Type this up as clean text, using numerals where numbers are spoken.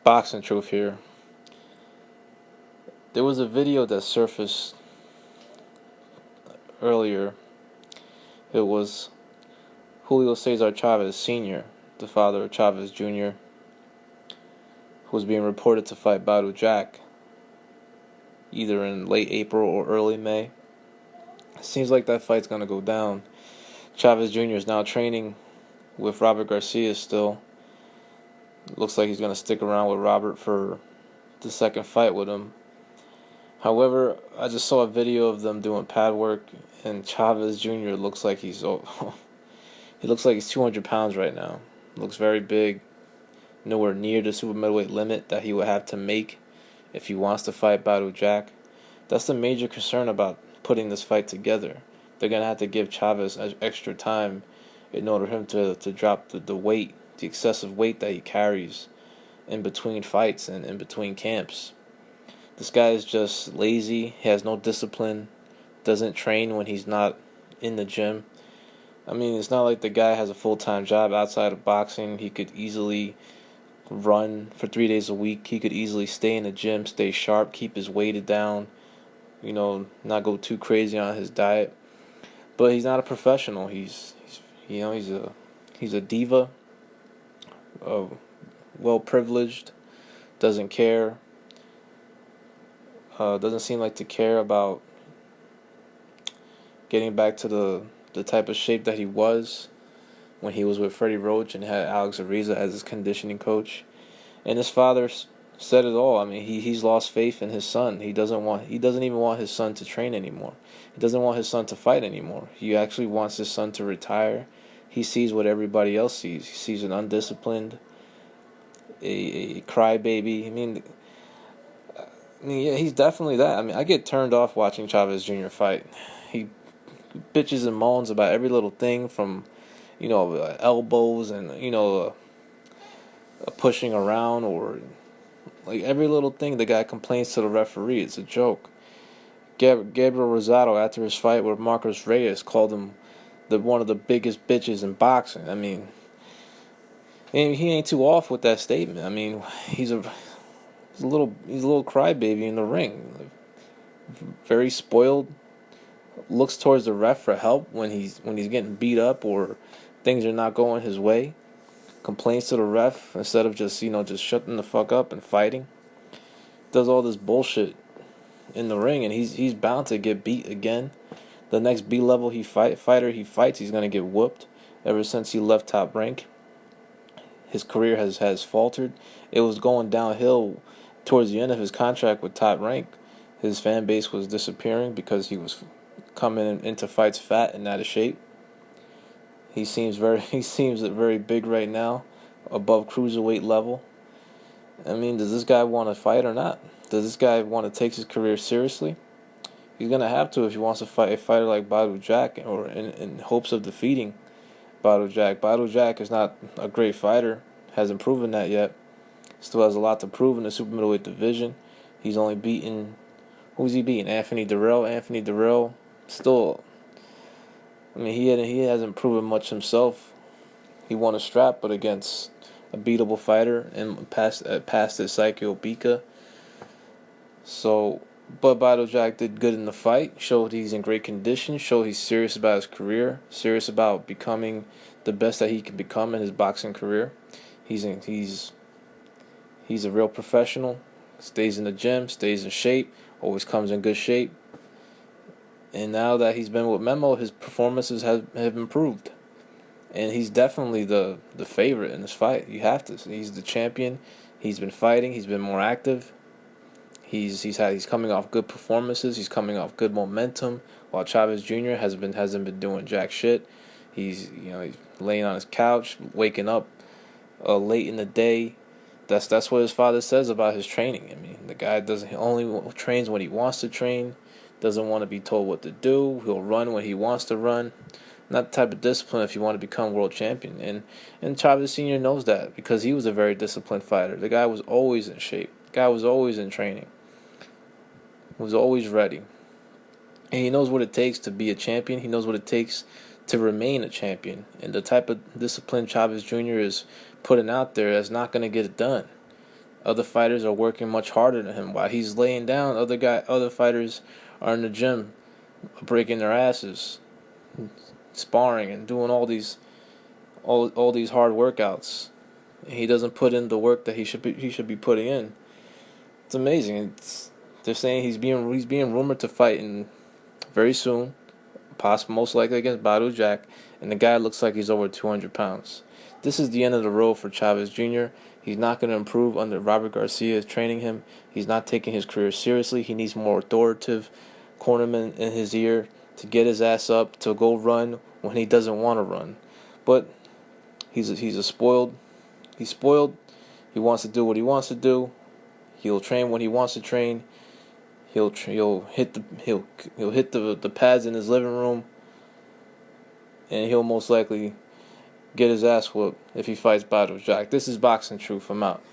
Boxing truth here. There was a video that surfaced earlier. It was Julio Cesar Chavez Sr., the father of Chavez Jr., who was being reported to fight Badou Jack either in late April or early May. It seems like that fight's going to go down. Chavez Jr. is now training with Robert Garcia still. It looks like he's going to stick around with Robert for the second fight with him. However, I just saw a video of them doing pad work, and Chavez Jr. looks like he looks like he's 200 pounds right now. Looks very big, nowhere near the super middleweight limit that he would have to make if he wants to fight Badou Jack. That's the major concern about putting this fight together. They're gonna have to give Chavez extra time in order for him to drop the weight, the excessive weight that he carries in between fights and in between camps. This guy is just lazy. He has no discipline. Doesn't train when he's not in the gym. I mean, it's not like the guy has a full-time job outside of boxing. He could easily run for 3 days a week. He could easily stay in the gym, stay sharp, keep his weight down, not go too crazy on his diet. But he's not a professional. He's a diva, well privileged, doesn't care. Doesn't seem like to care about getting back to the type of shape that he was when he was with Freddie Roach and had Alex Ariza as his conditioning coach. And his father said it all. I mean, he's lost faith in his son. He doesn't even want his son to train anymore. He doesn't want his son to fight anymore. He actually wants his son to retire. He sees what everybody else sees. He sees an undisciplined, a crybaby. Yeah, he's definitely that. I mean, I get turned off watching Chavez Jr. fight. He bitches and moans about every little thing from, elbows and, pushing around, or like every little thing the guy complains to the referee. It's a joke. Gabriel Rosado, after his fight with Marcos Reyes, called him one of the biggest bitches in boxing. I mean, he ain't too off with that statement. I mean, he's a little crybaby in the ring. Very spoiled. Looks towards the ref for help when he's getting beat up or things are not going his way. Complains to the ref instead of just shutting the fuck up and fighting. Does all this bullshit in the ring, and he's bound to get beat again. The next B-level fighter he fights, he's gonna get whooped. Ever since he left Top Rank, his career has faltered. It was going downhill towards the end of his contract with Top Rank. His fan base was disappearing because he was coming into fights fat and out of shape. He seems very big right now, above cruiserweight level. I mean, does this guy want to fight or not? Does this guy want to take his career seriously? He's gonna have to if he wants to fight a fighter like Badou Jack, or in hopes of defeating Badou Jack. Badou Jack is not a great fighter, hasn't proven that yet. Still has a lot to prove in the super middleweight division. He's only beaten, who's he beaten? Anthony Durrell. Anthony Durrell still, I mean, he hasn't proven much himself. He won a strap, but against a beatable fighter and past his Psycho Bika. So, but Badou Jack did good in the fight. Showed he's in great condition. Showed he's serious about his career. Serious about becoming the best that he can become in his boxing career. He's a real professional. Stays in the gym. Stays in shape. Always comes in good shape. And now that he's been with Memo, his performances have improved. And he's definitely the favorite in this fight. You have to. He's the champion. He's been fighting. He's been more active. He's coming off good performances. He's coming off good momentum. While Chavez Jr. hasn't been doing jack shit. He's laying on his couch, waking up late in the day. That's what his father says about his training. I mean, the guy only trains when he wants to train. Doesn't want to be told what to do. He'll run when he wants to run. Not the type of discipline if you want to become world champion. And Chavez Sr. knows that because he was a very disciplined fighter. The guy was always in shape. The guy was always in training. Was always ready. And he knows what it takes to be a champion. He knows what it takes to remain a champion. And the type of discipline Chavez Jr. is putting out there is not going to get it done. Other fighters are working much harder than him. While he's laying down, other fighters are in the gym breaking their asses, sparring and doing all these hard workouts. And he doesn't put in the work that he should be putting in. It's amazing. They're saying he's being rumored to fight in very soon, possible most likely against Badu Jack, and the guy looks like he's over 200 pounds. This is the end of the road for Chavez Jr. He's not going to improve under Robert Garcia is training him. He's not taking his career seriously. He needs more authoritative cornermen in his ear to get his ass up to go run when he doesn't want to run. But he's spoiled. He's spoiled. He wants to do what he wants to do. He'll train when he wants to train. He'll hit the pads in his living room, and he'll most likely get his ass whooped if he fights Badu Jack. This is Boxing Truth. I'm out.